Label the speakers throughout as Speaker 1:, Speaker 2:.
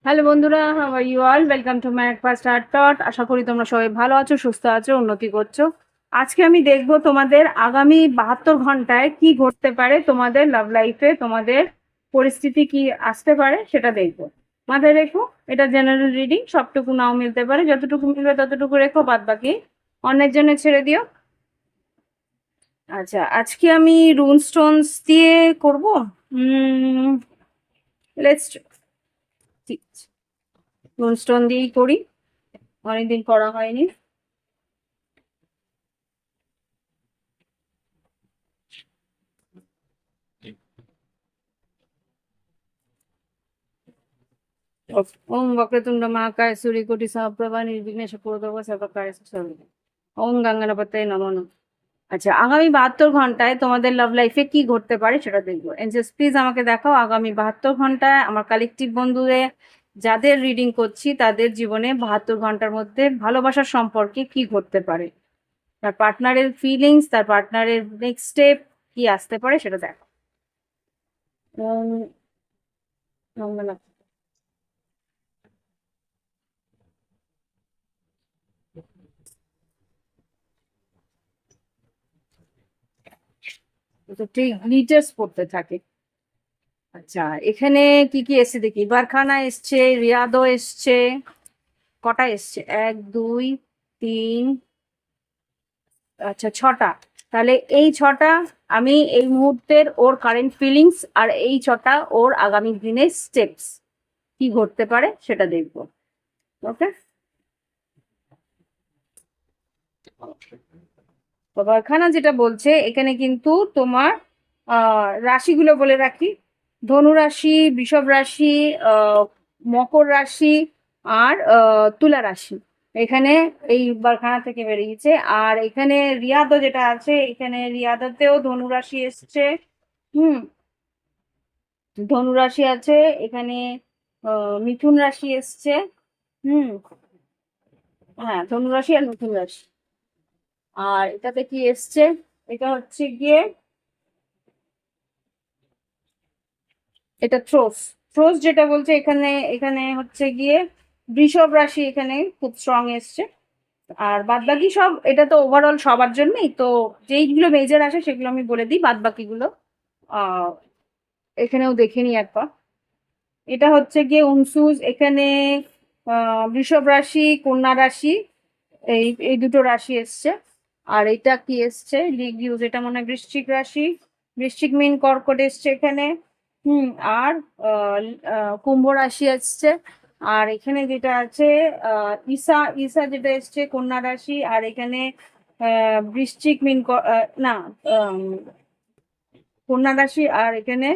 Speaker 1: Hello বন্ধুরা, how are you all? Welcome to my first art tot. আশা করি তোমরা সবাই ভালো আছো, সুস্থ আছো, উন্নতি করছো। আজকে আমি দেখবো তোমাদের আগামী 72 ঘন্টায় কি ঘটতে পারে, তোমাদের লাভ লাইফে তোমাদের পরিস্থিতি কি আসতে পারে সেটা দেখবো। মাথায় রেখো, এটা জেনারেল রিডিং, সবটুকু নাও মিলতে পারে, যতটুকু মিলবে ততটুকু রেখো, বাদ বাকি অন্যের জন্য ছেড়ে দিও। আচ্ছা, আজকে আমি রুন স্টোনস দিয়ে করবো। লেটস রুন স্টোন দিয়েই করি, অনেকদিন করা হয়নি। ওম বক্রতুণ্ড মহাকায় সূর্যকোটি সমপ্রভা নির্বিঘ্নেশ কুরুদেব সর্বকার্য সর্বদা। ওম গঙ্গনাপতায় নমঃ নমঃ। আচ্ছা, আগামী 72 ঘন্টায় তোমাদের লাভ লাইফে কি ঘটতে পারে সেটা দেখবো। এঞ্জেলস প্লিজ আমাকে দেখাও আগামী 72 ঘন্টায় আমার কালেকটিভ বন্ধুদের যাদের রিডিং করছি তাদের জীবনে 72 ঘন্টার মধ্যে ভালোবাসার সম্পর্কে কি ঘটতে পারে, তার পার্টনারের ফিলিংস, তার পার্টনারের নেক্সট স্টেপ কি আসতে পারে সেটা দেখো। ওম মঙ্গলা। তো ঠিক গ্লিটার্স পড়তে থাকে। আচ্ছা, এখানে কি কি এসছে দেখি। বারখানা এসছে, রিয়াদও এসছে। কটা এসছে? 1 2 3, আচ্ছা 6টা। তাহলে এই 6টা আমি এই মুহূর্তের ওর কারেন্ট ফিলিংস, আর এই 6টা ওর আগামী দিনের স্টেপস কি ঘটতে পারে সেটা দেখবো। ওকে, বারখানা যেটা বলছে এখানে কিন্তু তোমার রাশিগুলো বলে রাখি। ধনু রাশি, বৃষভ রাশি, মকর রাশি, আর তুলা রাশি এখানে এই বারখানা থেকে বেরিয়েছে। আর এখানে রিয়াদও যেটা আছে, এখানে রিয়াদতেও ধনু রাশি এসছে। হুম, ধনু রাশি আছে এখানে, মিথুন রাশি এসছে। হুম, হ্যাঁ, ধনু রাশি আর মিথুন রাশি। আর এটাতে কি এসছে? এটা হচ্ছে গিয়ে, এটা থ্রোস। থ্রোস যেটা বলছে এখানে, এখানে হচ্ছে গিয়ে বৃষভ রাশি এখানে খুব স্ট্রং এসছে। আর বাদ বাকি সব, এটা তো ওভারঅল সবার জন্যই তো, যেইগুলো মেজর আসে সেগুলো আমি বলে দিই, বাদ বাকিগুলো আহ এখানেও দেখে নিই একবার। এটা হচ্ছে গিয়ে উনসুস, এখানে বৃষভ রাশি, কন্যা রাশি, এই এই দুটো রাশি এসছে। আর এটা কি এসছে? লিগিউস, এটা মনে হয় বৃশ্চিক রাশি, বৃশ্চিক মিন কর্কট এসছে এখানে। হুম, আর কুম্ভ রাশি এসছে। আর এখানে যেটা আছে ঈশা, ঈশা যেটা এসছে কন্যা রাশি। আর এখানে বৃশ্চিক মিন না, আম, কন্যা রাশি। আর এখানে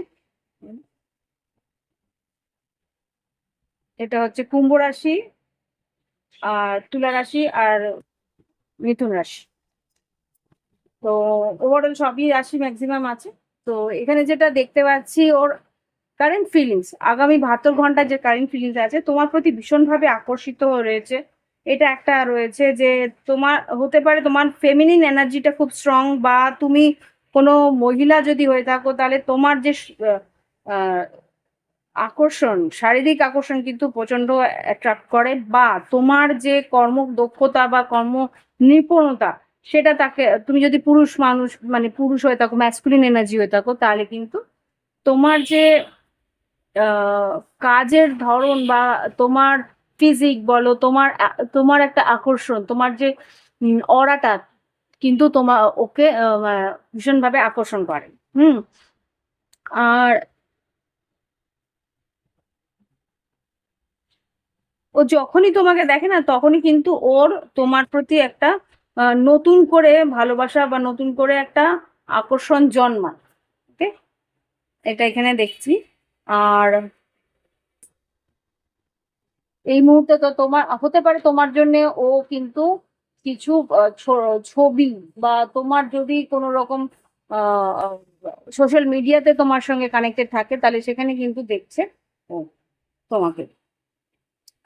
Speaker 1: এটা হচ্ছে কুম্ভ রাশি, আর তুলা রাশি, আর মিথুন রাশি। তো ওভারঅল সবই রাশি ম্যাক্সিমাম আছে। তো এখানে যেটা দেখতে পাচ্ছি, ওর কারেন্ট ফিলিংস আগামী 72 ঘন্টার যে কারেন্ট ফিলিংস আছে তোমার প্রতি ভীষণভাবে আকর্ষিত রয়েছে। এটা একটা রয়েছে যে তোমার হতে পারে তোমার ফেমিনিন এনার্জিটা খুব স্ট্রং, বা তুমি কোনো মহিলা যদি হয়ে থাকো তাহলে তোমার যে আহ, আকর্ষণ, শারীরিক আকর্ষণ কিন্তু প্রচন্ড অ্যাট্রাক্ট করে, বা তোমার যে কর্ম দক্ষতা বা কর্ম নিপুণতা সেটা তাকে, তুমি যদি পুরুষ মানুষ মানে পুরুষ হয়ে থাকো, ম্যাসকুলিন এনার্জি হয়ে থাকো, তাহলে কিন্তু তোমার যে আহ, কাজের ধরন বা তোমার ফিজিক বলো, তোমার তোমার একটা আকর্ষণ, তোমার যে অরাটা কিন্তু তোমার ওকে ভীষণভাবে আকর্ষণ করে। হুম, আর ও যখনই তোমাকে দেখে না তখনই কিন্তু ওর তোমার প্রতি একটা নতুন করে ভালোবাসা বা নতুন করে একটা আকর্ষণ জন্মায়। ওকে, এটা এখানে দেখছি। আর এই মুহূর্তে তো তোমার হতে পারে তোমার জন্য ও কিন্তু কিছু ছবি বা তোমার যদি কোনো রকম সোশ্যাল মিডিয়াতে তোমার সঙ্গে কানেক্টেড থাকে তাহলে সেখানে কিন্তু দেখছে ও তোমাকে।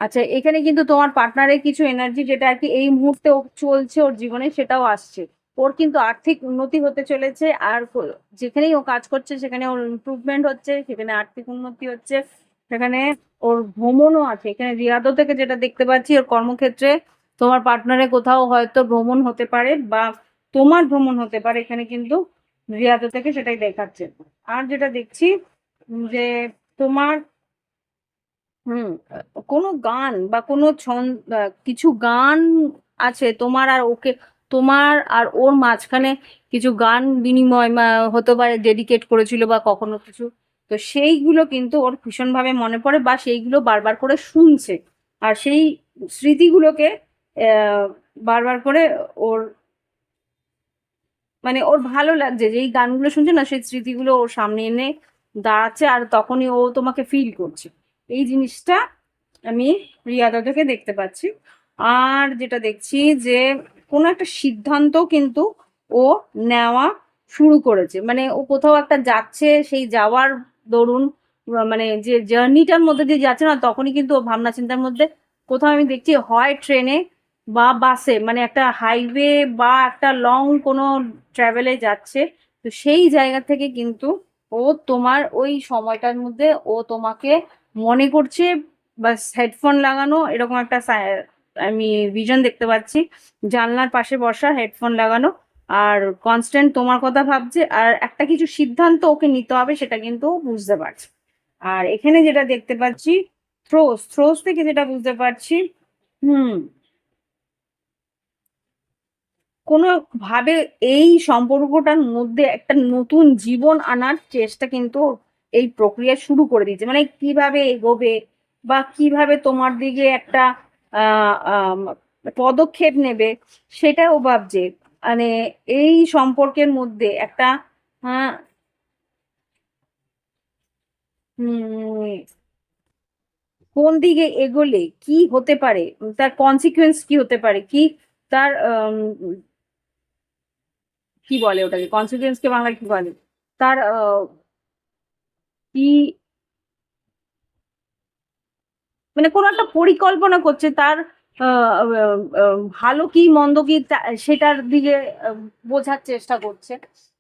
Speaker 1: আচ্ছা, এখানে কিন্তু তোমার পার্টনারের কিছু এনার্জি যেটা আর কি এই মুহূর্তে চলছে ওর জীবনে সেটাও আসছে। ওর কিন্তু আর্থিক উন্নতি হতে চলেছে, আর যেখানেই ও কাজ করছে সেখানে ওর ইমপ্রুভমেন্ট হচ্ছে, সেখানে আর্থিক উন্নতি হচ্ছে, সেখানে ওর ভ্রমণও আছে। এখানে রিয়াদও থেকে যেটা দেখতে পাচ্ছি ওর কর্মক্ষেত্রে তোমার পার্টনারে কোথাও হয়তো ভ্রমণ হতে পারে বা তোমার ভ্রমণ হতে পারে, এখানে কিন্তু রিয়াদও থেকে সেটাই দেখাচ্ছে। আর যেটা দেখছি যে তোমার হুম কোনো গান বা কোনো ছন্দ কিছু গান আছে তোমার আর ওকে, তোমার আর ওর মাঝখানে কিছু গান বিনিময় হতে পারে, ডেডিকেট করেছিল বা কখনো কিছু। তো সেইগুলো কিন্তু ওর ভীষণভাবে মনে পড়ে বা সেইগুলো বারবার করে শুনছে, আর সেই স্মৃতিগুলোকে বারবার করে ওর ওর ভালো লাগছে যে এই গানগুলো শুনছে না, সেই স্মৃতিগুলো ওর সামনে এনে দাঁড়াচ্ছে, আর তখনই ও তোমাকে ফিল করছে। এই জিনিসটা আমি রিয়াদা থেকে দেখতে পাচ্ছি। আর যেটা দেখছি যে কোনো একটা সিদ্ধান্ত কিন্তু ও নেওয়া শুরু করেছে, ও কোথাও একটা যাচ্ছে, সেই যাওয়ার দরুন যে জার্নিটার মধ্যে দিয়ে যাচ্ছে না, তখনই কিন্তু ও ভাবনা চিন্তার মধ্যে কোথাও আমি দেখছি হয় ট্রেনে বা বাসে, একটা হাইওয়ে বা একটা লং কোনো ট্রাভেলে যাচ্ছে। তো সেই জায়গা থেকে কিন্তু ও তোমার ওই সময়টার মধ্যে ও তোমাকে মনে করছে, বাস হেডফোন লাগানো এরকম একটা আমি ভিশন দেখতে পাচ্ছি, জানলার পাশে বসা হেডফোন লাগানো, আর কনস্ট্যান্ট তোমার কথা ভাবছে, আর একটা কিছু সিদ্ধান্ত ওকে নিতে হবে সেটা কিন্তু ও বুঝতে পারছে। আর এখানে যেটা দেখতে পাচ্ছি থ্রোস থ্রোস থেকে যেটা বুঝতে পারছি, হুম কোনো ভাবে এই সম্পর্কটার মধ্যে একটা নতুন জীবন আনার চেষ্টা কিন্তু এই প্রক্রিয়া শুরু করে দিয়েছে, কিভাবে এগোবে বা কিভাবে তোমার দিকে একটা পদক্ষেপ নেবে সেটাও ভাবছে। মানে এই সম্পর্কের মধ্যে একটা আহ, উম কোন দিকে এগোলে কি হতে পারে, তার কনসিকুয়েন্স কি হতে পারে, কি তার কি বলে ওটাকে, কনসিকুয়েন্স কে বাংলা কি বলে, তার কি কোনো একটা পরিকল্পনা করছে তার ভালো কি মন্দ কি সেটার দিকে বোঝার চেষ্টা করছে।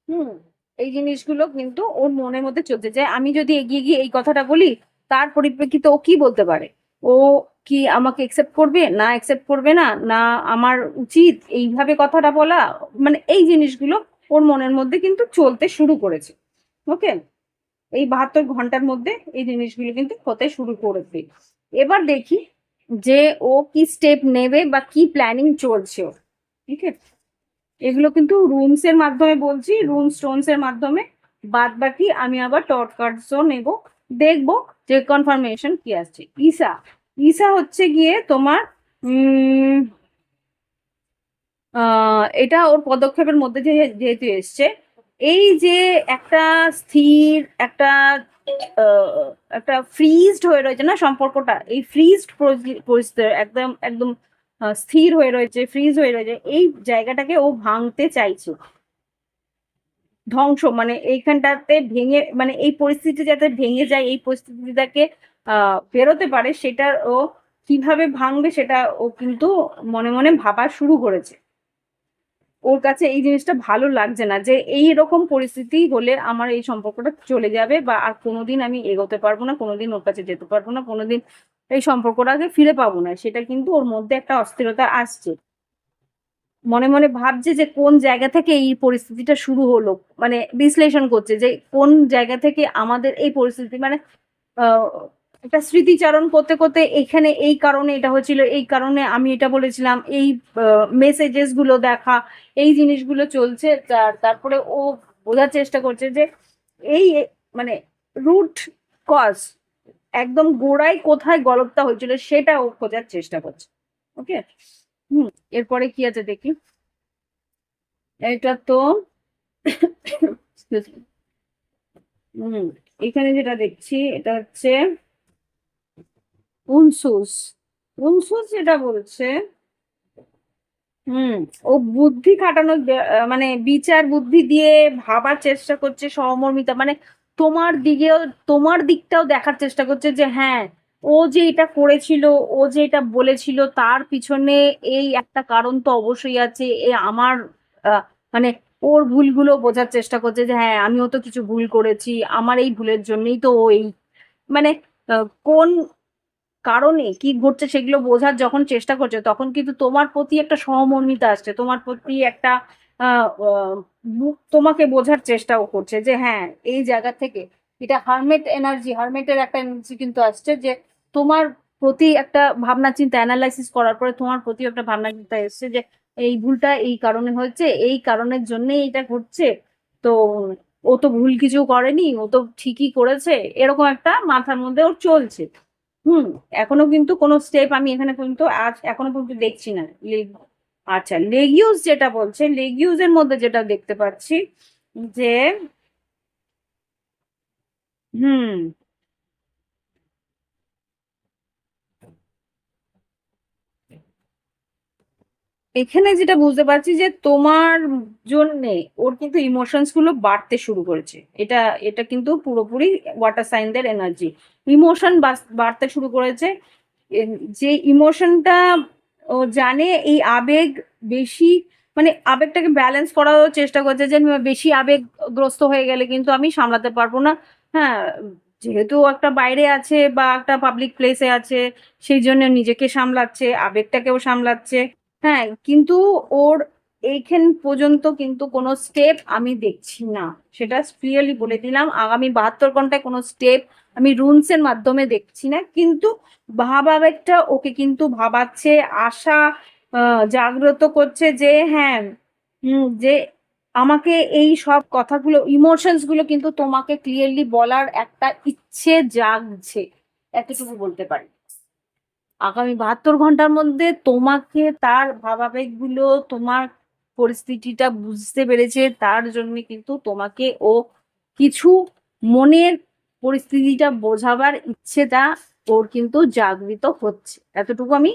Speaker 1: হুম এই জিনিসগুলো কিন্তু ওর মনের মধ্যে চলছে যে আমি যদি এগিয়ে গিয়ে এই কথাটা বলি তার পরিপ্রেক্ষিতে ও কি বলতে পারে, ও কি আমাকে একসেপ্ট করবে না একসেপ্ট করবে না, না আমার উচিত এইভাবে কথাটা বলা, এই জিনিসগুলো ওর মনের মধ্যে কিন্তু চলতে শুরু করেছে। ওকে, এই 72 ঘন্টার মধ্যে এই জিনিসগুলো কিন্তু হতে শুরু করেছে। এবার দেখি যে ও কি স্টেপ নেবে বা কি প্ল্যানিং চলছে ওর। ঠিক আছে, এগুলো কিন্তু রুমস এর মাধ্যমে বলছি, রুম স্টোনস এর মাধ্যমে। বাদ বাকি আমি আবার টর্চ কার্ডসও নেব, দেখবো যে কনফার্মেশন কি আসছে। ঈশা, ঈশা হচ্ছে গিয়ে তোমার উম এটা ওর পদক্ষেপের মধ্যে যেহেতু এসছে, এই যে একটা স্থির একটা একটা ফ্রিজড হয়ে রয়েছে না সম্পর্কটা, এই ফ্রিজড পরিস্থিতি একদম একদম স্থির হয়ে রয়েছে, ফ্রিজ হয়ে রয়েছে, এই জায়গাটাকে ও ভাঙতে চাইছে। ধ্বংস এইখানটাতে ভেঙে এই পরিস্থিতি যাতে ভেঙে যায়, এই পরিস্থিতিটাকে বেরোতে পারে, সেটা ও কিভাবে ভাঙবে সেটা ও কিন্তু মনে মনে ভাবা শুরু করেছে। ওর কাছে এই জিনিসটা ভালো লাগছে না যে এই রকম পরিস্থিতি হলে আমার এই সম্পর্কটা চলে যাবে বা আর কোনোদিন আমি এগোতে পারবো না, কোনোদিন ওর কাছে যেতে পারবো না, কোনোদিন এই সম্পর্কটাকে ফিরে পাবো না, সেটা কিন্তু ওর মধ্যে একটা অস্থিরতা আসছে। মনে মনে ভাবছে যে কোন জায়গা থেকে এই পরিস্থিতিটা শুরু হলো, বিশ্লেষণ করছে যে কোন জায়গা থেকে আমাদের এই পরিস্থিতি, আহ, একটা স্মৃতিচারণ করতে করতে এখানে এই কারণে এটা হয়েছিল, এই কারণে আমি এটা বলেছিলাম, এই মেসেজেস গুলো দেখা, এই জিনিসগুলো চলছে। তারপরে ও বোঝার চেষ্টা করছে যে এই মানে রুট কজ, একদম গোড়ায় কোথায় গলতটা হয়েছিল সেটা ও খোঁজার চেষ্টা করছে। ওকে, হুম এরপরে কি আছে দেখি। এটা তো excuse me, এখানে যেটা দেখছি এটা হচ্ছে উনসুস। উনসুস যেটা বলছে, হুম, ও বুদ্ধি খাটানোর মানে বিচার বুদ্ধি দিয়ে ভাবার চেষ্টা করছে, সহমর্মিতা মানে তোমার দিকেও, তোমার দিকটাও দেখার চেষ্টা করছে যে হ্যাঁ, ও যে এটা করেছিল, ও যে এটা বলেছিল, তার পিছনে এই একটা কারণ তো অবশ্যই আছে। এ আমার মানে ওর ভুলগুলো বোঝার চেষ্টা করছে যে হ্যাঁ, আমিও তো কিছু ভুল করেছি, আমার এই ভুলের জন্যই তো ও এই মানে কোন কারণে কি ঘটছে সেগুলো বোঝার যখন চেষ্টা করছে, তখন কিন্তু তোমার প্রতি একটা সহমর্মিতা আসছে, তোমার প্রতি একটা তোমাকে বোঝার চেষ্টাও করছে যে হ্যাঁ, এই জায়গা থেকে এটা হারমেট এনার্জি, হারমেটের একটা এনার্জি কিন্তু আসছে যে তোমার প্রতি একটা ভাবনা চিন্তা অ্যানালাইসিস করার পরে তোমার প্রতি একটা ভাবনা চিন্তা এসছে যে এই ভুলটা এই কারণে হয়েছে, এই কারণের জন্যই এটা ঘটছে। তো ও তো ভুল কিছু করেনি, ও তো ঠিকই করেছে, এরকম একটা মাথার মধ্যে ওর চলছে। হুম। এখনো কিন্তু কোনো স্টেপ আমি এখানে পর্যন্ত আজ এখনো পর্যন্ত দেখছি না। আচ্ছা, লেগিউস যেটা বলছে, লেগিউস এর মধ্যে যেটা দেখতে পাচ্ছি যে হুম, এখানে যেটা বুঝতে পারছি যে তোমার জন্যে ওর কিন্তু ইমোশনস গুলো বাড়তে শুরু করেছে। এটা এটা কিন্তু পুরোপুরি ওয়াটার সাইনদের এনার্জি। ইমোশন বাড়তে শুরু করেছে। যে ইমোশনটা ও জানে, এই আবেগ বেশি মানে আবেগটাকে ব্যালেন্স করার চেষ্টা করছে যে বেশি আবেগগ্রস্ত হয়ে গেলে কিন্তু আমি সামলাতে পারবো না। হ্যাঁ, যেহেতু ও একটা বাইরে আছে বা একটা পাবলিক প্লেসে আছে, সেই জন্য নিজেকে সামলাচ্ছে, আবেগটাকেও সামলাচ্ছে। হ্যাঁ, কিন্তু ওর এইখান পর্যন্ত কিন্তু কোনো স্টেপ আমি দেখছি না। সেটা ক্লিয়ারলি বলে দিলাম, আগামী 72 ঘন্টায় কোনো স্টেপ আমি রুলস এর মাধ্যমে দেখছি না। কিন্তু ভাব আবেগটা ওকে কিন্তু ভাবাচ্ছে, আশা জাগ্রত করছে যে হ্যাঁ, যে আমাকে এই সব কথাগুলো, ইমোশনস গুলো কিন্তু তোমাকে ক্লিয়ারলি বলার একটা ইচ্ছে জাগছে, এতটুকু বলতে পারি। আগামী 72 ঘন্টার মধ্যে তোমাকে তার ভাবাবেগ গুলো, তোমার পরিস্থিতিটা বুঝতে পেরেছে, তার জন্য কিন্তু তোমাকে ও কিছু মনের পরিস্থিতিটা বোঝাবার ইচ্ছেটা ওর কিন্তু জাগৃত হচ্ছে। এতটুকু আমি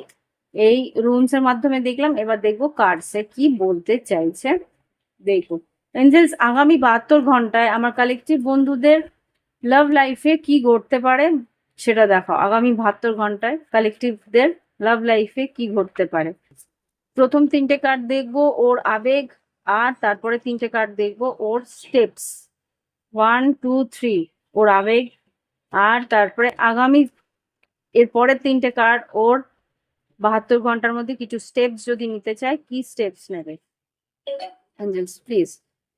Speaker 1: এই রুমস এর মাধ্যমে দেখলাম। এবার দেখবো কার্ডসে কি বলতে চাইছে। দেখুন, এঞ্জেলস আগামী 72 ঘন্টায় আমার কালেকটিভ বন্ধুদের লাভ লাইফে কি ঘটতে পারে সেটা দেখাও। আগামী 72 ঘন্টায় কালেকটিভদের লাভ লাইফে কি ঘটতে পারে। প্রথম 3টে কার্ড দেখবো ওর আবেগ, আর তারপরে 3টে কার্ড দেখবো ওর স্টেপস। 1 2 3 ওর আবেগ, আর তারপরে আগামী এর পরের 3টে কার্ড ওর 72 ঘন্টার মধ্যে কিছু স্টেপস যদি নিতে চায়, কি স্টেপস নেবে অ্যাঞ্জেলস প্লিজ।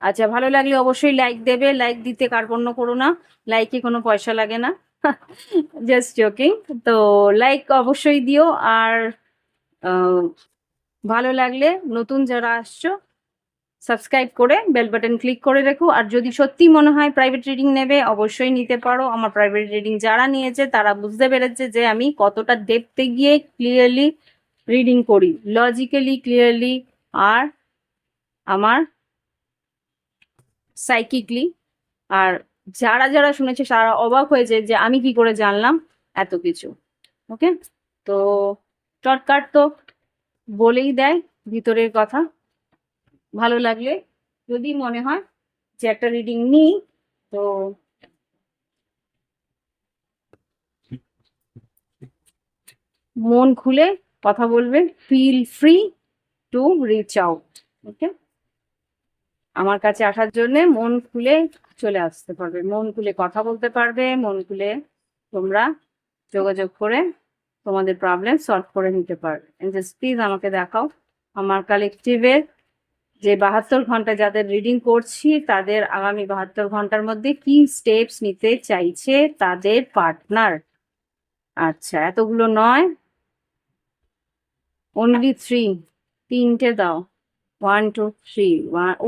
Speaker 1: আচ্ছা, ভালো লাগলে অবশ্যই লাইক দেবে, লাইক দিতে কার্পণ্য করো না, লাইকে কোনো পয়সা লাগে না। Just joking. তো লাইক অবশ্যই দিও। আর আহ, ভালো লাগলে নতুন যারা আসছো সাবস্ক্রাইব করে বেল বাটন ক্লিক করে রেখো। আর যদি সত্যি মনে হয় প্রাইভেট রিডিং নেবে, অবশ্যই নিতে পারো। আমার প্রাইভেট রিডিং যারা নিয়েছে তারা বুঝতে পেরেছে যে আমি কতটা ডেপথে গিয়ে ক্লিয়ারলি রিডিং করি, লজিক্যালি ক্লিয়ারলি, আর আমার সাইকিকলি। আর যারা যারা শুনেছে তারা অবাক হয়েছে যে আমি কি করে জানলাম এত কিছু। ওকে, তো শর্টকাট তো বলেই দেয় ভিতরের কথা। ভালো লাগলে যদি মনে হয় যে একটা রিডিং নিই, তো মন খুলে কথা বলবে, feel free to reach out. Okay, আমার কাছে আসার জন্য মন খুলে চলে আসতে পারবে, মন খুলে কথা বলতে পারবে, মন খুলে তোমরা যোগাযোগ করে তোমাদের প্রবলেম সলভ করে নিতে পারবে। জাস্ট প্লিজ আমাকে দেখাও আমার কালেকটিভের যে 72 ঘন্টা যাদের রিডিং করছি তাদের আগামী 72 ঘন্টার মধ্যে কি স্টেপস নিতে চাইছে তাদের পার্টনার। আচ্ছা, এতগুলো নয়, অনলি 3, 3টে দাও। 1 2 3,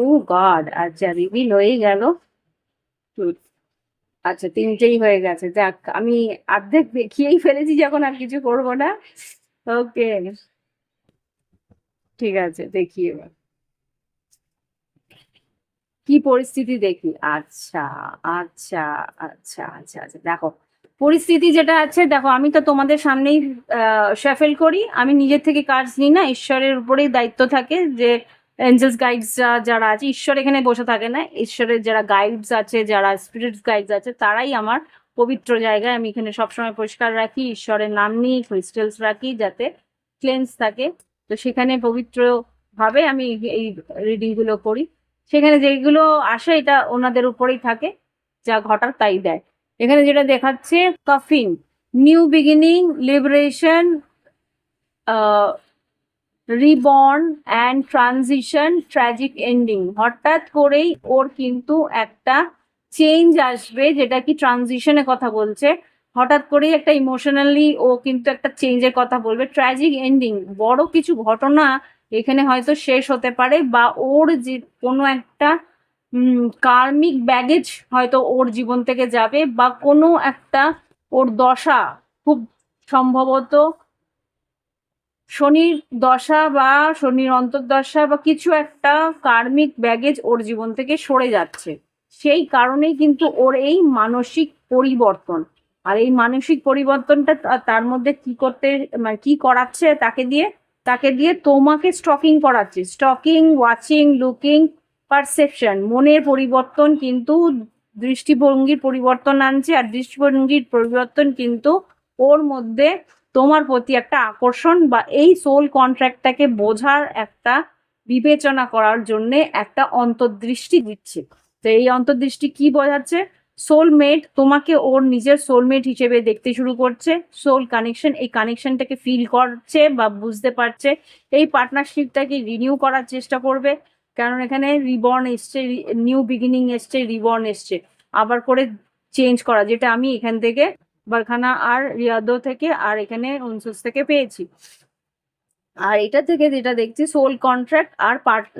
Speaker 1: ও গড, আচ্ছা রিভিল হয়ে গেল। আচ্ছা, 3টেই হয়ে গেছে, যাক আমি অর্ধেক দেখিয়েই ফেলেছি, যখন আর কিছু করবো না। ওকে, ঠিক আছে, দেখি এবার কি পরিস্থিতি দেখি। আচ্ছা আচ্ছা আচ্ছা আচ্ছা আচ্ছা, দেখো পরিস্থিতি যেটা আছে দেখো, আমি তো তোমাদের সামনেই শাফেল করি, আমি নিজের থেকে কার্ডস নিই না, ঈশ্বরের উপরেই দায়িত্ব থাকে যে এঞ্জেলস গাইডস যারা আছে, ঈশ্বর এখানে বসে থাকে না, ঈশ্বরের যারা গাইডস আছে, যারা স্পিরিটস গাইডস আছে, তারাই আমার পবিত্র জায়গায় আমি এখানে সবসময় পরিষ্কার রাখি, ঈশ্বরের নাম নিই, ক্রিস্টালস রাখি যাতে ক্লেন্স থাকে। তো সেখানে পবিত্র ভাবে আমি এই রিডিং গুলো করি, সেখানে যেগুলো আসে এটা ওনাদের উপরেই থাকে, যা ঘটার তাই দেয়। এখানে যেটা দেখাচ্ছে coffin, new beginning, liberation, reborn and transition, tragic ending. হঠাৎ করেই ওর কিন্তু একটা চেঞ্জ আসবে, যেটা কি ট্রানজিশনের কথা বলছে। হঠাৎ করেই একটা ইমোশনালি ও কিন্তু একটা চেঞ্জের কথা বলবে। ট্র্যাজিক এন্ডিং, বড় কিছু ঘটনা এখানে হয়তো শেষ হতে পারে, বা ওর যে কোনো একটা কার্মিক ব্যাগেজ হয়তো ওর জীবন থেকে যাবে, বা কোনো একটা ওর দশা, খুব সম্ভবত শনির দশা বা শনির অন্তর্দশা বা কিছু একটা কার্মিক ব্যাগেজ ওর জীবন থেকে সরে যাচ্ছে। সেই কারণেই কিন্তু ওর এই মানসিক পরিবর্তন। আর এই মানসিক পরিবর্তনটা তার মধ্যে কি করতে, মানে কি করাচ্ছে তাকে দিয়ে তোমাকে স্টকিং করাচ্ছে। স্টকিং, ওয়াচিং, লুকিং, পারসেপশন, মনের পরিবর্তন কিন্তু দৃষ্টিভঙ্গির পরিবর্তন আনছে, আর দৃষ্টিভঙ্গির পরিবর্তন কিন্তু ওর মধ্যে তোমার প্রতি একটা আকর্ষণ বা এই সোল কন্ট্রাক্টটাকে বোঝার একটা বিবেচনা করার জন্য একটা অন্তর্দৃষ্টি দিচ্ছে। তো এই অন্তর্দৃষ্টি কি বোঝাচ্ছে? সোলমেট, তোমাকে ওর নিজের সোলমেট হিসেবে দেখতে শুরু করছে। সোল কানেকশন, এই কানেকশনটাকে ফিল করছে বা বুঝতে পারছে। এই পার্টনারশিপটাকে রিনিউ করার চেষ্টা করবে, কারণ এখানে রিবর্ন এসছে, নিউ বিগিনিং এসছে, রিবর্ন এসছে, আবার করে চেঞ্জ করা, যেটা আমি এখান থেকে বারখানা আর রিয়াদো থেকে আর এখানে উনসুস থেকে পেয়েছি। আর এটা থেকে যেটা দেখছি সোল কন্ট্রাক্ট আর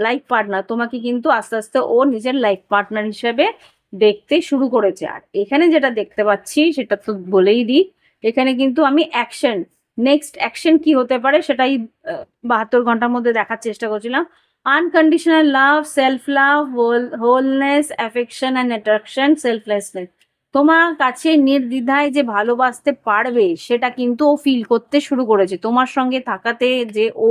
Speaker 1: লাইফ পার্টনার, তোমাকে কিন্তু আস্তে আস্তে ও নিজের লাইফ পার্টনার হিসেবে দেখতে শুরু করেছে। আর এখানে যেটা দেখতে পাচ্ছি সেটা তো বলেই দিই, এখানে কিন্তু আমি অ্যাকশন, নেক্সট অ্যাকশন কি হতে পারে সেটাই 72 ঘন্টার মধ্যে দেখার চেষ্টা করছিলাম। Unconditional love, self love, wholeness, affection and attraction, selflessness. তোমার কাছে নির্দ্বিধায় যে ভালোবাসতে পারবে সেটা কিন্তু ও ফিল করতে শুরু করেছে। তোমার সঙ্গে থাকাতে যে ও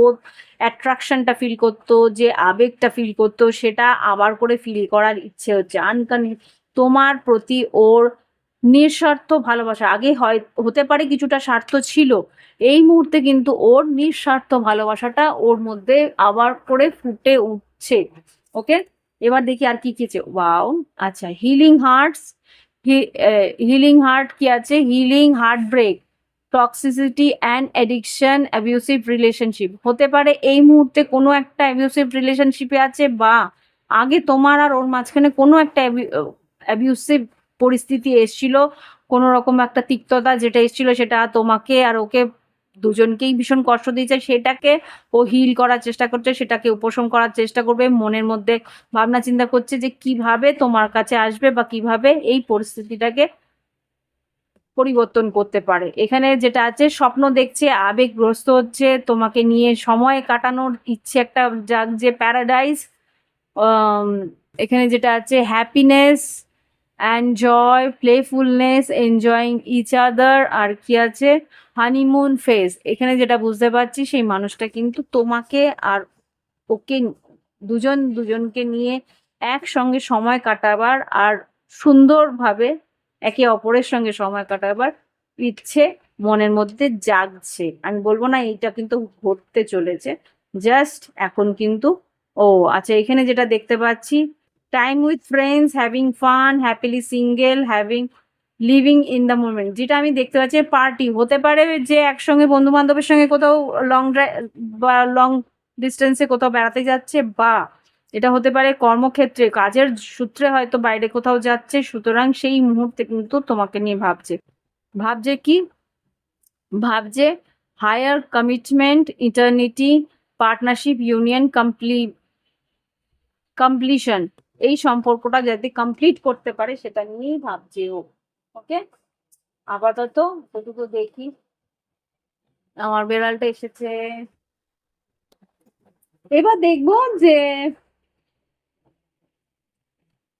Speaker 1: অ্যাট্রাকশনটা ফিল করতো, যে আবেগটা ফিল করতো, সেটা আবার করে ফিল করার ইচ্ছে হচ্ছে। তোমার প্রতি ওর নিঃস্বার্থ ভালোবাসা, আগে হয় হতে পারে কিছুটা স্বার্থ ছিল, এই মুহূর্তে কিন্তু ওর নিঃস্বার্থ ভালোবাসাটা ওর মধ্যে আবার করে ফুটে উঠছে। ওকে, এবার দেখি আর কি কি আছে। ওয়াও, আচ্ছা, হিলিং হার্টস, হিলিং হার্ট কি আছে, healing heart break, toxicity and addiction, abusive relationship. হতে পারে এই মুহূর্তে কোনো একটা অ্যাবিউসিভ রিলেশনশিপে আছে, বা আগে তোমার আর ওর মাঝখানে কোনো একটা অ্যাবিউসিভ পরিস্থিতি এসছিল, কোনো রকম একটা তিক্ততা যেটা এসছিল, সেটা তোমাকে আর ওকে দুজনকেই ভীষণ কষ্ট দিয়েছে। সেটাকে ও হিল করার চেষ্টা করছে, সেটাকে উপশম করার চেষ্টা করবে, মনের মধ্যে ভাবনা চিন্তা করছে যে কিভাবে তোমার কাছে আসবে বা কিভাবে এই পরিস্থিতিটাকে পরিবর্তন করতে পারে। এখানে যেটা আছে, স্বপ্ন দেখছে, আবেগগ্রস্ত হচ্ছে, তোমাকে নিয়ে সময় কাটানোর ইচ্ছে একটা জাগছে, প্যারাডাইস। এখানে যেটা আছে, happiness and joy, playfulness, enjoying each other. আর কি আছে, হানিমুন ফেজ। এখানে যেটা বুঝতে পারছি, সেই মানুষটা কিন্তু তোমাকে আর ওকে দুজনকে নিয়ে একসঙ্গে সময় কাটাবার আর সুন্দরভাবে একে অপরের সঙ্গে সময় কাটাবার ইচ্ছে মনের মধ্যে জাগছে। আমি বলবো না এইটা কিন্তু ঘটতে চলেছে, জাস্ট এখন কিন্তু। ও আচ্ছা, এখানে যেটা দেখতে পাচ্ছি, time with friends, having fun, happily single, having, living in the moment. যেটা আমি দেখতে পাচ্ছি, পার্টি হতে পারে, যে একসঙ্গে বন্ধু বান্ধবের সঙ্গে কোথাও লং ড্রাইভ বা লং ডিস্টেন্সে কোথাও বেড়াতে যাচ্ছে, বা এটা হতে পারে কর্মক্ষেত্রে কাজের সূত্রে হয়তো বাইরে কোথাও যাচ্ছে। সুতরাং সেই মুহূর্তে কিন্তু তোমাকে নিয়ে ভাবছে কি, ভাবছে higher commitment, eternity, partnership, union, completion. এই সম্পর্কটা যাতে কমপ্লিট করতে পারে সেটা নিয়েই ভাবছে ও। ওকে, আপাতত এটুকু দেখি। আমার বেড়ালটা এসেছে, এবার দেখবো যে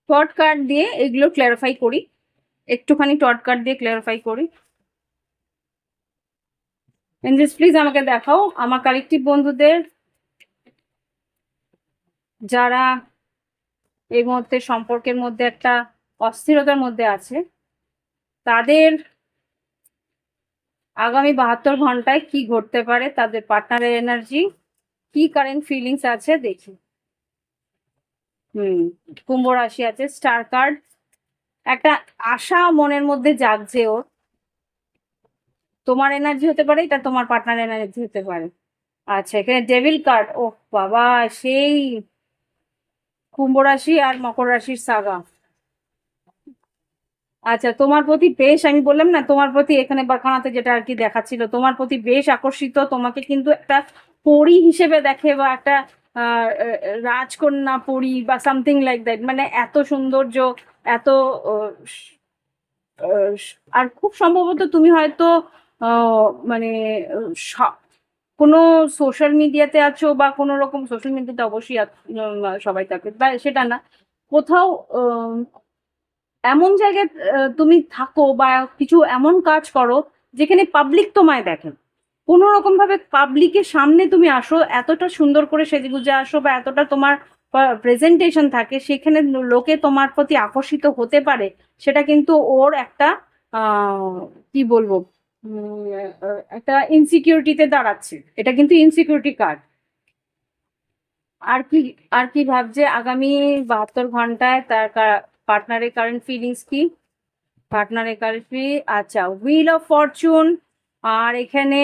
Speaker 1: শর্ট কাট দিয়ে এগুলো ক্ল্যারিফাই করি। একটুখানি টট কার্ড দিয়ে ক্লিয়ারিফাই করি। এঞ্জেলস প্লিজ আমাকে দেখাও আমার কালেকটিভ বন্ধুদের যারা এই মুহূর্তে সম্পর্কের মধ্যে একটা অস্থিরতার মধ্যে আছে, তাদের আগামী 72 ঘন্টায় কি ঘটতে পারে, তাদের পার্টনারের এনার্জি কি, কারেন্ট ফিলিংস আছে দেখি। কুম্ভ রাশি আছে, স্টার কার্ড, একটা আশা মনের মধ্যে জাগছে ওর। তোমার এনার্জি হতে পারে, এটা তোমার পার্টনার এনার্জি হতে পারে। আচ্ছা, এখানে ডেভিল কার্ড, ও বাবা, সেই কুম্ভ রাশি আর মকর রাশির সাগা। আচ্ছা, তোমার প্রতি বেশ, আমি বললাম না তোমার প্রতি এখানে বারখানাতে যেটা আর কি দেখাচ্ছিল, তোমার প্রতি বেশ আকর্ষিত, তোমাকে কিন্তু একটা পরী হিসেবে দেখে, বা একটা রাজকন্যা পরী বা সামথিং লাইক দ্যাট, মানে এত সৌন্দর্য, এত আর খুব সম্ভবত তুমি হয়তো মানে কোনো সোশ্যাল মিডিয়াতে আছো, বা কোনো রকম সোশ্যাল মিডিয়াতে অবশ্যই সবাই থাকে, বা সেটা না, কোথাও এমন জায়গায় তুমি থাকো, বা কিছু এমন কাজ করো যেখানে পাবলিক তোমায় দেখেন, কোনো রকম ভাবে পাবলিকের সামনে তুমি আসো, এতটা সুন্দর করে সেজেগুজে আসো, বা এতটা তোমার প্রেজেন্টেশন থাকে, সেখানে লোকে তোমার প্রতি আকর্ষিত হতে পারে। সেটা কিন্তু ওর একটা কি বলবো, একটা ইনসিকিউরিটিতে দাঁড়াচ্ছে, এটা কিন্তু ইনসিকিউরিটি কার্ড। আর কি, আর কি ভাবছে আগামী 72 ঘন্টায় তার পার্টনারের কারেন্ট ফিলিংস কি, পার্টনারের কারেন্ট আচ্ছা, হুইল অফ ফরচুন, আর এখানে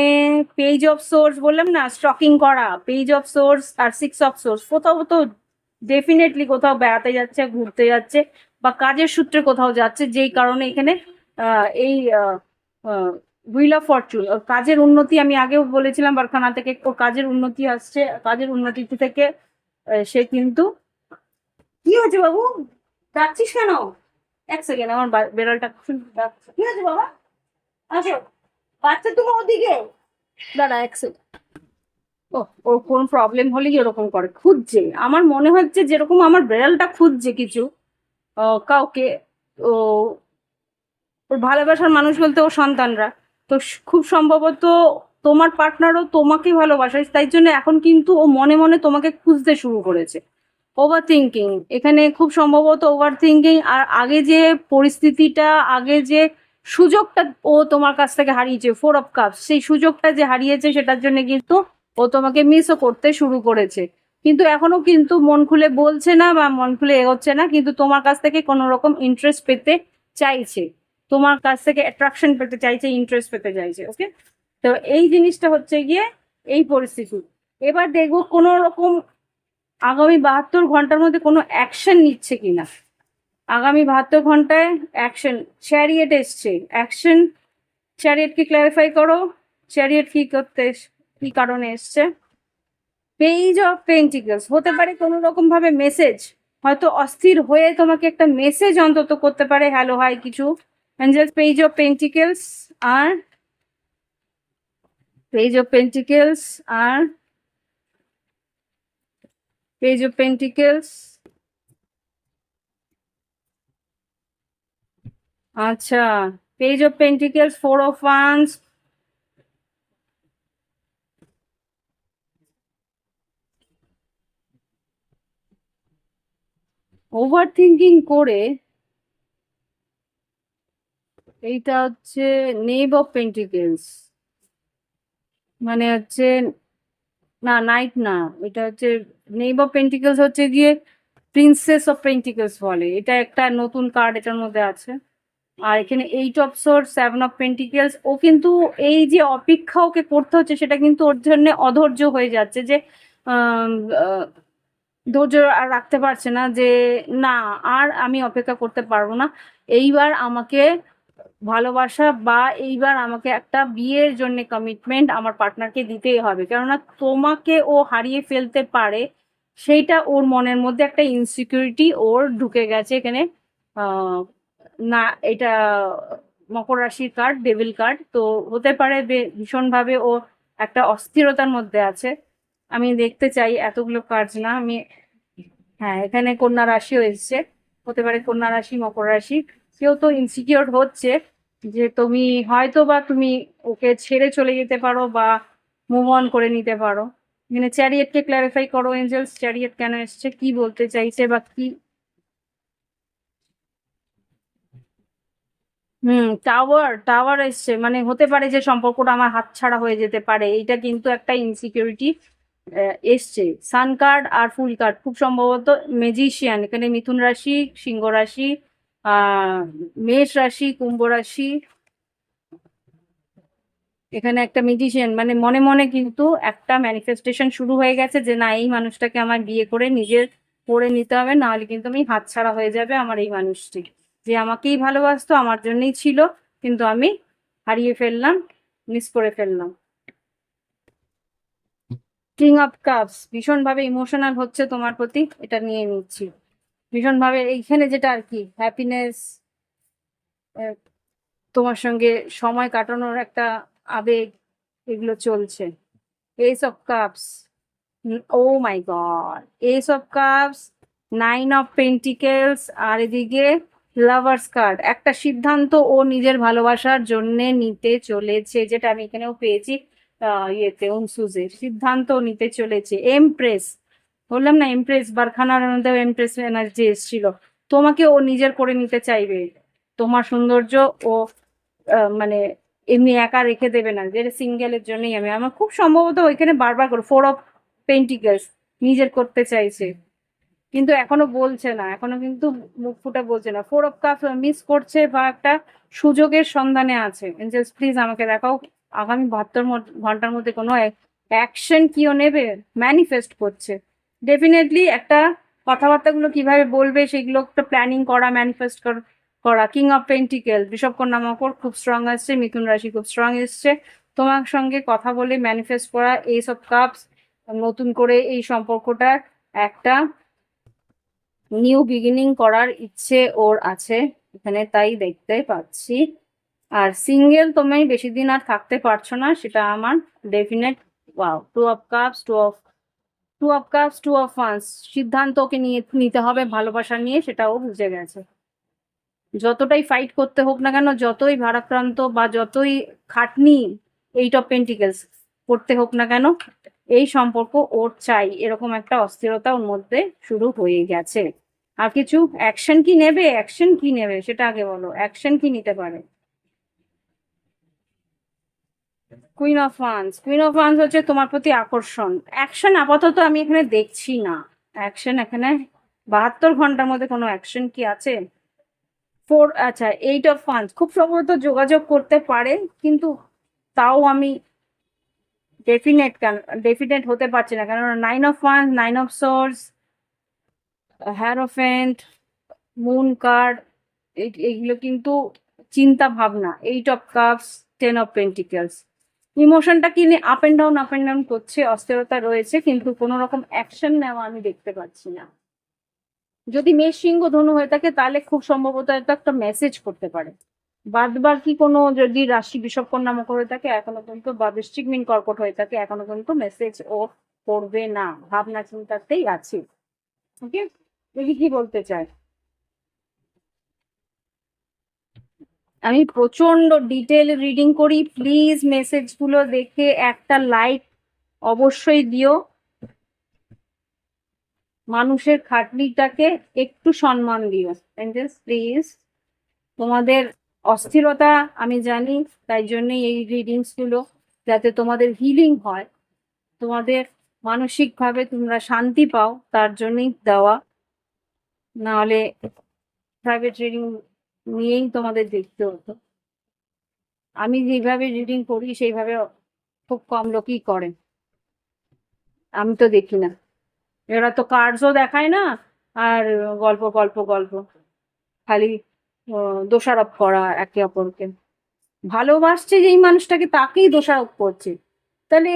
Speaker 1: পেজ অফ সোর্স, বললাম না স্টকিং করা, পেজ অফ সোর্স আর 6 অফ সোর্স। কোথাও তো ডেফিনেটলি কোথাও বেড়াতে যাচ্ছে, ঘুরতে যাচ্ছে, বা কাজের সূত্রে কোথাও যাচ্ছে, যেই কারণে এখানে এই হুইল অফ ফরচুন, কাজের উন্নতি, আমি আগেও বলেছিলাম বারখানা থেকে ওর কাজের উন্নতি আসছে, কাজের উন্নতি থেকে সে কিন্তু, কি হয়েছে বাবু, ডাকছিস কেন? এক সেকেন্ড, আমার বেড়ালটা ডাকছে, কি হয়েছে বাবা, আসো, বাচ্চা তুমি ওদিকে, দাঁড়া এক সেকেন্ড। ও, ওর কোন প্রবলেম হলেই এরকম করে, খুঁজছে, আমার মনে হচ্ছে যেরকম আমার বেড়ালটা খুঁজছে কিছু কাউকে, ও ওর ভালোবাসার মানুষ বলতে ওর সন্তানরা, তো খুব সম্ভবত তোমার পার্টনারও তোমাকে ভালোবাসে, তাই জন্য এখন কিন্তু ও মনে মনে তোমাকে খুঁজতে শুরু করেছে। ওভার থিঙ্কিং, এখানে খুব সম্ভবত ওভার থিঙ্কিং, আর আগে যে পরিস্থিতিটা, আগে যে সুযোগটা ও তোমার কাছ থেকে হারিয়েছে, 4 অফ কাপস, সেই সুযোগটা যে হারিয়েছে সেটার জন্য কিন্তু ও তোমাকে মিসও করতে শুরু করেছে, কিন্তু এখনো কিন্তু মন খুলে বলছে না, বা মন খুলে এগোচ্ছে না, কিন্তু তোমার কাছ থেকে কোনো রকম ইন্টারেস্ট পেতে চাইছে, তোমার কাছ থেকে অ্যাট্রাকশন পেতে চাইছে, ইন্টারেস্ট পেতে চাইছে। ওকে, তো এই জিনিসটা হচ্ছে গিয়ে এই পরিস্থিতি। এবার দেখবো কোনো রকম আগামী 72 ঘন্টার মধ্যে কোনো অ্যাকশন নিচ্ছে কিনা। আগামী 72 ঘন্টায় অ্যাকশন, চ্যারিয়েট এসছে, অ্যাকশন, চ্যারিয়েটকে ক্লারিফাই করো, চ্যারিয়েট কি করতে, কি কারণে এসছে। পেজ অফ পেন্টিকলস, হতে পারে কোনো রকম ভাবে মেসেজ, হয়তো অস্থির হয়ে তোমাকে একটা মেসেজ অন্তত করতে পারে, হ্যালো হাই কিছু। অ্যাঞ্জেলস, পেজ অফ পেন্টিকলস আর পেজ অফ পেন্টিকলস আর পেজ অফ পেন্টিকলস। আচ্ছা, page of pentacles, 4 of wands, over thinking করে, এইটা হচ্ছে নেভ অফ পেন্টিকলস, মানে হচ্ছে, না নাইট না, এটা হচ্ছে নেভ অফ পেন্টিকলস হচ্ছে গিয়ে প্রিন্সেস অফ পেন্টিকলস বলে, এটা একটা নতুন কার্ড এটার মধ্যে আছে। আর এখানে 8 অফ সোর্স, 7 অফ পেন্টিকলস, ও কিন্তু এই যে অপেক্ষা ওকে করতে হচ্ছে, সেটা কিন্তু ওর জন্য অধৈর্য হয়ে যাচ্ছে, যে ধৈর্য আর রাখতে পারছে না, যে না আর আমি অপেক্ষা করতে পারবো না, এইবার আমাকে ভালোবাসা, বা এইবার আমাকে একটা বিয়ের জন্য কমিটমেন্ট আমার পার্টনারকে দিতেই হবে, কেননা তোমাকে ও হারিয়ে ফেলতে পারে, সেইটা ওর মনের মধ্যে একটা ইনসিকিউরিটি ওর ঢুকে গেছে এখানে। না, এটা মকর রাশির কার্ড, ডেভিল কার্ড, তো হতে পারে ভীষণভাবে ও একটা অস্থিরতার মধ্যে আছে। আমি দেখতে চাই এতগুলো কার্ড না আমি, হ্যাঁ এখানে কন্যা রাশিও এসছে, হতে পারে কন্যা রাশি, মকর রাশি, কেউ তো ইনসিকিউর হচ্ছে যে তুমি হয়তো বা তুমি ওকে ছেড়ে চলে যেতে পারো বা মুভ অন করে নিতে পারো। এখানে চ্যারিয়েটকে ক্ল্যারিফাই করো এঞ্জেলস, চ্যারিয়েট কেন এসছে, কি বলতে চাইছে বা কি। টাওয়ার টাওয়ার এসছে, মানে হতে পারে যে সম্পর্কটা আমার হাতছাড়া হয়ে যেতে পারে, এইটা কিন্তু একটা ইনসিকিউরিটি এসছে। সান কার্ড আর ফুল কার্ড খুব সম্ভবত ম্যাজিশিয়ান, এখানে মিথুন রাশি, সিংহ রাশি, মেষ রাশি, কুম্ভ রাশি, এখানে একটা ম্যাজিশিয়ান, মানে মনে মনে কিন্তু একটা ম্যানিফেস্টেশন শুরু হয়ে গেছে যে না, এই মানুষটাকে আমার বিয়ে করে নিজের করে নিতে হবে, নাহলে কিন্তু আমি হাতছাড়া হয়ে যাবে আমার এই মানুষটি, যে আমাকেই ভালোবাসতো, আমার জন্যই ছিল, কিন্তু আমি হারিয়ে ফেললাম, মিস করে ফেললাম। কিং অফ কাপস ভীষণভাবে ইমোশনাল হচ্ছে তোমার প্রতি, এটা নিয়ে নিচ্ছি ভীষণভাবে। এইখানে যেটা আর কি হ্যাপিনেস, তোমার সঙ্গে সময় কাটানোর একটা আবেগ, এগুলো চলছে। Ace of cups, oh my god, ace of cups, 9 of pentacles, আর এদিকে লাভার্স কার্ড। একটা সিদ্ধান্ত ও নিজের ভালোবাসার জন্য নিতে চলেছে, যেটা আমি এখানেও পেয়েছি ইয়েতে অনসুজের সিদ্ধান্ত নিতে চলেছে। এমপ্রেস, বললাম না এমপ্রেস, বারখানার মধ্যে এমপ্রেস এনার্জি এসেছিল। তোমাকে ও নিজের করে নিতে চাইবে, তোমার সৌন্দর্য ও মানে এমনি একা রেখে দেবে না, যেটা সিঙ্গেলের জন্যই আমি, আমার খুব সম্ভবত ওইখানে বারবার করে 4 অফ পেন্টিকেলস নিজের করতে চাইছে, কিন্তু এখনো বলছে না, এখনো কিন্তু মুখ ফুটে বলছে না। 4 অফ কাপ মিস করছে বা একটা সুযোগের সন্ধানে আছে। এঞ্জেলস প্লিজ আমাকে দেখাও আগামী 72 ঘন্টার মধ্যে কোনো অ্যাকশন কিও নেবে, ম্যানিফেস্ট করছে ডেফিনেটলি একটা, কথাবার্তাগুলো কিভাবে বলবে সেগুলো একটা প্ল্যানিং করা, ম্যানিফেস্ট করা। কিং অফ পেন্টিকেল ঋষভকন্যা মকর খুব স্ট্রং আসছে, মিথুন রাশি খুব স্ট্রং এসছে, তোমার সঙ্গে কথা বলে ম্যানিফেস্ট করা। এস অফ কাপস, নতুন করে এই সম্পর্কটার একটা নিউ বিগিনিং করার ইচ্ছে ওর আছে এখানে, তাই দেখতে পাচ্ছি। আর সিঙ্গেল তুমি বেশি দিন আর থাকতে পারছো না, সেটা আমার definite. Wow, 2 of cups, two of cups, 2 of wands, সিদ্ধান্ত ওকে নিয়ে নিতে হবে ভালোবাসা নিয়ে, সেটাও বুঝে গেছে। যতটাই ফাইট করতে হোক না কেন, যতই ভারাক্রান্ত বা যতই খাটনি 8 অফ পেন্টিকেলস করতে হোক না কেন, এই সম্পর্ক ওর চাই, এরকম একটা অস্থিরতা ওর মধ্যে শুরু হয়ে গেছে। আর কিছু অ্যাকশন কি নেবে, অ্যাকশন কি নেবে সেটা আগে বলো, অ্যাকশন কি নিতে পারে। কুইন অফ ওয়ান্স হচ্ছে তোমার প্রতি আকর্ষণ। অ্যাকশন আপাতত আমি এখানে দেখছি না, অ্যাকশন এখানে 72 ঘন্টার মধ্যে কোনো অ্যাকশন কি আছে। আচ্ছা, 8 অফ ওয়ান্স খুব সম্ভবত যোগাযোগ করতে পারে, কিন্তু তাও আমি ডেফিনেট হতে পারছি না, কারণ 9 of wands, 9 of swords, হ্যারোফেন্ট, moon card, এইগুলো কিন্তু চিন্তা ভাবনা। 8 অফ কাপস, 10 অফ পেন্টিকেলস, ইমোশনটা কি আপ এন্ড ডাউন করছে, অস্থিরতা রয়েছে, কিন্তু কোনো রকম অ্যাকশন নেওয়া আমি দেখতে পাচ্ছি না। যদি মেষ সিংহ ধনু হয়ে থাকে তাহলে খুব সম্ভবত এটা একটা মেসেজ করতে পারে। বাদ বাকি কোনো যদি রাশি বিষব কন্যা মকর হয়ে থাকে এখনো কিন্তু, বা বৃশ্চিক মীন কর্কট হয়ে থাকে এখনো কিন্তু মেসেজ ও করবে না, ভাবনা চিন্তাতেই আছে। ওকে, দেখি কি বলতে চায়। আমি প্রচন্ড ডিটেল রিডিং করি, প্লিজ মেসেজগুলো দেখে একটা লাইক অবশ্যই দিও, মানুষের খাটনিটাকে একটু সম্মান দিও। প্লিজ, তোমাদের অস্থিরতা আমি জানি, তাই জন্যই এই রিডিংস গুলো, যাতে তোমাদের হিলিং হয়, তোমাদের মানসিকভাবে তোমরা শান্তি পাও, তার জন্যই দেওয়া। নাহলে প্রাইভেট রিডিং নিয়েই তোমাদের দেখতে হতো। আমি যেভাবে রিডিং করি সেইভাবে খুব কম লোকই করে, আমি তো দেখি না, এরা তো কার্ডসও দেখায় না, আর গল্প গল্প গল্প, খালি দোষারোপ করা একে অপরকে। ভালোবাসছে যেই মানুষটাকে তাকেই দোষারোপ করছে, তাহলে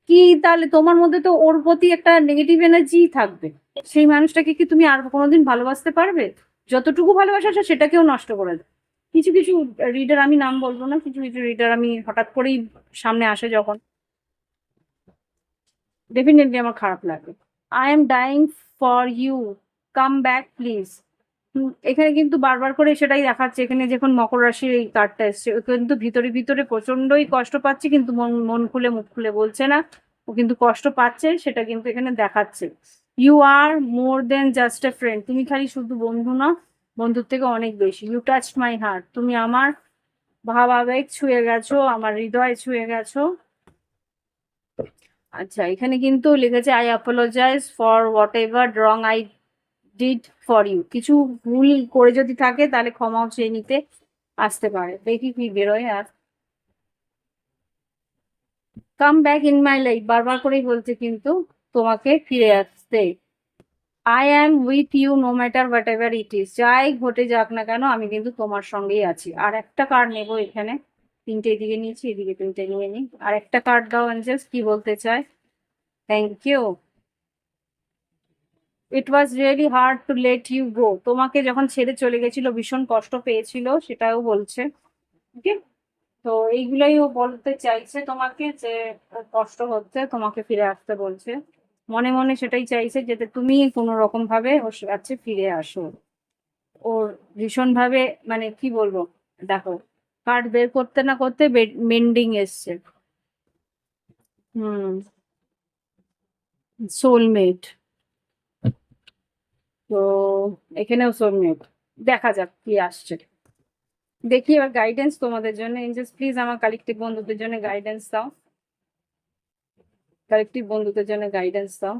Speaker 1: কি, তাহলে তোমার মধ্যে তো ওর প্রতি একটা নেগেটিভ এনার্জি থাকবে, সেই মানুষটাকে কি তুমি আর কোনোদিন ভালোবাসতে পারবে? যতটুকু ভালোবাসা আছে সেটাকেও নষ্ট করে দেয়। কিছু কিছু রিডার, আমি নাম বলবো না, কিছু কিছু রিডার আমি হঠাৎ করেই সামনে আসে যখন, ডেফিনেটলি আমার খারাপ লাগে। I am dying for you, come back please. এখানে কিন্তু বারবার করে সেটাই দেখাচ্ছে, এখানে যখন মকর রাশির এই কার্ডটা এসছে ও কিন্তু ভিতরে ভিতরে প্রচন্ডই কষ্ট পাচ্ছে, কিন্তু মন মন খুলে মুখ খুলে বলছে না, ও কিন্তু কষ্ট পাচ্ছে, সেটা কিন্তু এখানে দেখাচ্ছে। You are more than just a friend, তুমি খালি শুধু বন্ধু না, বন্ধুর থেকে অনেক বেশি। ইউ টাচ মাই হার্ট, তুমি আমার ভাব আবেগ ছুঁয়ে গেছো, আমার হৃদয় ছুঁয়ে গেছো। আচ্ছা, এখানে কিন্তু লিখেছে I apologise for whatever wrong I did for you, কিছু ভুল করে যদি থাকে তাহলে ক্ষমাও চেয়ে নিতে আসতে পারে। দেখি কি বেরোয়। আর come back in my life, বারবার করেই বলছে কিন্তু তোমাকে ফিরে আসতে। I am with you no matter whatever it is, যাই ঘটে যাক না কেন আমি কিন্তু তোমার সঙ্গেই আছি। আর একটা কার্ড নেবো এখানে, তিনটে এদিকে নিয়েছি, এদিকে তিনটে নিয়ে নিই। আর একটা কার্ড দাও অ্যাঞ্জেলস, কি বলতে চায়। Thank you. It was really hard to let you go, তোমাকে যখন ছেড়ে চলে গেছিল ভীষণ কষ্ট পেয়েছিল, সেটাও বলছে। ওকে, তো এইগুলোই ও বলতে চাইছে তোমাকে, যে ওর কষ্ট হচ্ছে, তোমাকে ফিরে আসতে বলছে। মনে মনে সেটাই চাইছে, যাতে তুমি কোনো রকম ভাবে ওর কাছে ফিরে আসো। ওর ভীষণ ভাবে, মানে কি বলবো, দেখো কার্ড বের করতে না করতে মেন্ডিং এসছে। হুম, সোলমেট। তো এখানেও সোলমেট, দেখা যাক কি আসছে। দেখি এবার গাইডেন্স তোমাদের জন্য। এঞ্জেলস প্লিজ আমার কালেকটিভ বন্ধুদের জন্য গাইডেন্স দাও, কালেকটিভ বন্ধুদের জন্য গাইডেন্স দাও।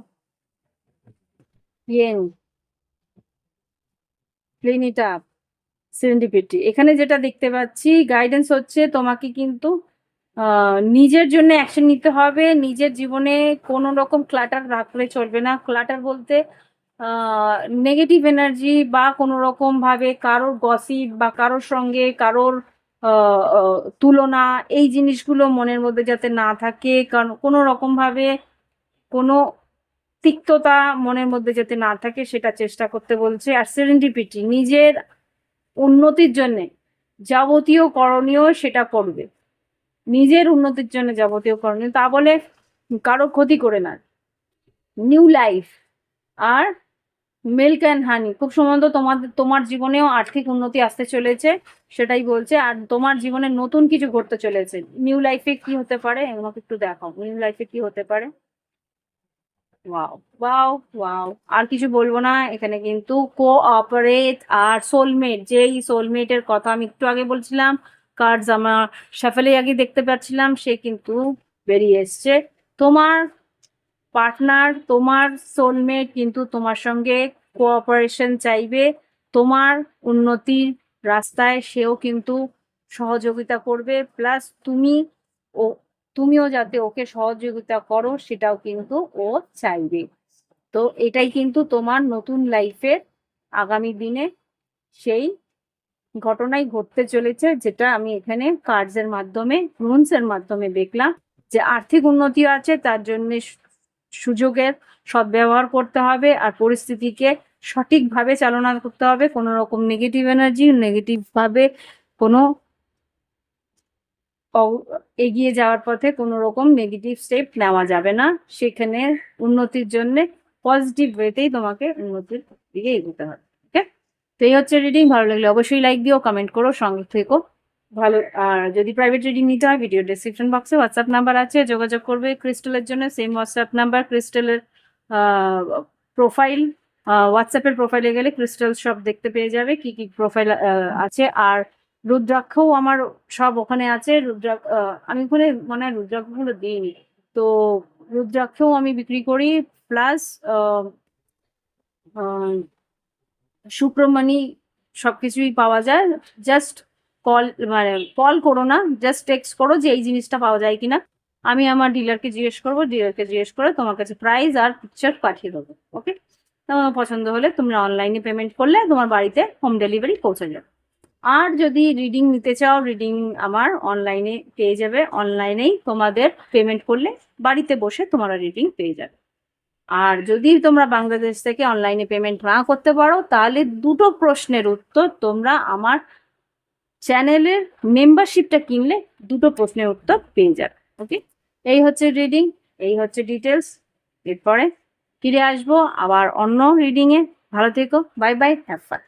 Speaker 1: ইয়েন, ক্লিন ইট আপ, সেরেন্ডিপিটি। এখানে যেটা দেখতে পাচ্ছি গাইডেন্স হচ্ছে তোমাকে কিন্তু নিজের জন্য অ্যাকশন নিতে হবে, নিজের জীবনে কোনো রকম ক্লাটার রাখলে চলবে না। ক্লাটার বলতে নেগেটিভ এনার্জি বা কোনো রকম ভাবে কারোর গসিপ বা কারোর সঙ্গে কারোর তুলনা, এই জিনিসগুলো মনের মধ্যে যাতে না থাকে, কারণ কোনো রকম ভাবে কোনো তিক্ততা মনের মধ্যে যাতে না থাকে সেটা চেষ্টা করতে বলছে। আর সেরেন্ডিপিটি, নিজের উন্নতির জন্য যাবতীয় করণীয় সেটা করবে, নিজের উন্নতির জন্য যাবতীয় করণীয়, তা বলে কারো ক্ষতি করে না। নিউ লাইফ আর মিল্ক অ্যান্ড হানি, খুব সম্ভবত তোমার জীবনেও আর্থিক উন্নতি আসতে চলেছে, সেটাই বলছে। আর তোমার জীবনে নতুন কিছু ঘটতে চলেছে। নিউ লাইফে কি হতে পারে আমাকে একটু দেখাও, নিউ লাইফে কি হতে পারে। ওয়াও ওয়াও ওয়াও, আর কিছু বলবো না। এখানে কিন্তু কোঅপারেট আর সোলমেট, যেই সোলমেটের কথা আমি একটু আগে বলছিলাম, কার্ডস আমার সাফেলে আগে দেখতে পাচ্ছিলাম, সে কিন্তু বেরিয়ে এসছে। তোমার পার্টনার, তোমার সোলমেট কিন্তু তোমার সঙ্গে কোঅপারেশন চাইবে, তোমার উন্নতির রাস্তায় সেও কিন্তু সহযোগিতা করবে, প্লাস ও তুমিও যাতে ওকে সহযোগিতা করো সেটাও কিন্তু ও চাইবে। তো এটাই কিন্তু তোমার নতুন লাইফের আগামী দিনে সেই ঘটনাই ঘটতে চলেছে, যেটা আমি এখানে কার্ডস এর মাধ্যমে, রুনস এর মাধ্যমে দেখলাম। যে আর্থিক উন্নতি আছে, তার জন্য সুযোগের সদ্ব্যবহার করতে হবে, আর পরিস্থিতিকে সঠিকভাবে চালনা করতে হবে। কোনো রকম নেগেটিভ এনার্জি, নেগেটিভ ভাবে কোনো এগিয়ে যাওয়ার পথে কোনো রকম নেগেটিভ স্টেপ নেওয়া যাবে না। সেখানে উন্নতির জন্য পজিটিভ ওয়েতেই তোমাকে উন্নতির দিকে এগোতে হবে। ওকে, তো এই হচ্ছে রিডিং। ভালো লাগলে অবশ্যই লাইক দিও, কমেন্ট করো, সঙ্গে থেকো ভালো। আর যদি প্রাইভেট রিডিং নিতে হয়, ভিডিও ডেসক্রিপশন বক্সে হোয়াটসঅ্যাপ নাম্বার আছে, যোগাযোগ করবে। ক্রিস্টালের জন্য সেম হোয়াটসঅ্যাপ নাম্বার, ক্রিস্টালের প্রোফাইল, হোয়াটসঅ্যাপের প্রোফাইলে গেলে ক্রিস্টাল সব দেখতে পেয়ে যাবে কি কি প্রোফাইল আছে। আর রুদ্রাক্ষও আমার সব ওখানে আছে। আমি ওখানে মানে রুদ্রাক্ষগুলো দিইনি, তো রুদ্রাক্ষও আমি বিক্রি করি। প্লাস শুক্রমণি, সবকিছুই পাওয়া যায়। জাস্ট কল, মানে কল করো না, জাস্ট টেক্সট করো যে এই জিনিসটা পাওয়া যায় কিনা। আমি আমার ডিলারকে জিজ্ঞেস করবো, ডিলারকে জিজ্ঞেস করে তোমার কাছে প্রাইস আর পিকচার পাঠিয়ে দেবো। ওকে, তোমার পছন্দ হলে তোমরা অনলাইনে পেমেন্ট করলে তোমার বাড়িতে হোম ডেলিভারি পৌঁছে যাবে। আর যদি রিডিং নিতে চাও, রিডিং আমার অনলাইনে পেয়ে যাবে। অনলাইনেই তোমাদের পেমেন্ট করলে বাড়িতে বসে তোমরা রিডিং পেয়ে যাবে। আর যদি তোমরা বাংলাদেশ থেকে অনলাইনে পেমেন্ট না করতে পারো, তাহলে দুটো প্রশ্নের উত্তর তোমরা আমার চ্যানেলের মেম্বারশিপটা কিনলে দুটো প্রশ্নের উত্তর পেয়ে যাবে। ওকে, এই হচ্ছে রিডিং, এই হচ্ছে ডিটেলস। এরপরে ফিরে আসবো আবার অন্য রিডিংয়ে। ভালো থেকো, বাই বাই, হ্যাভ ফান।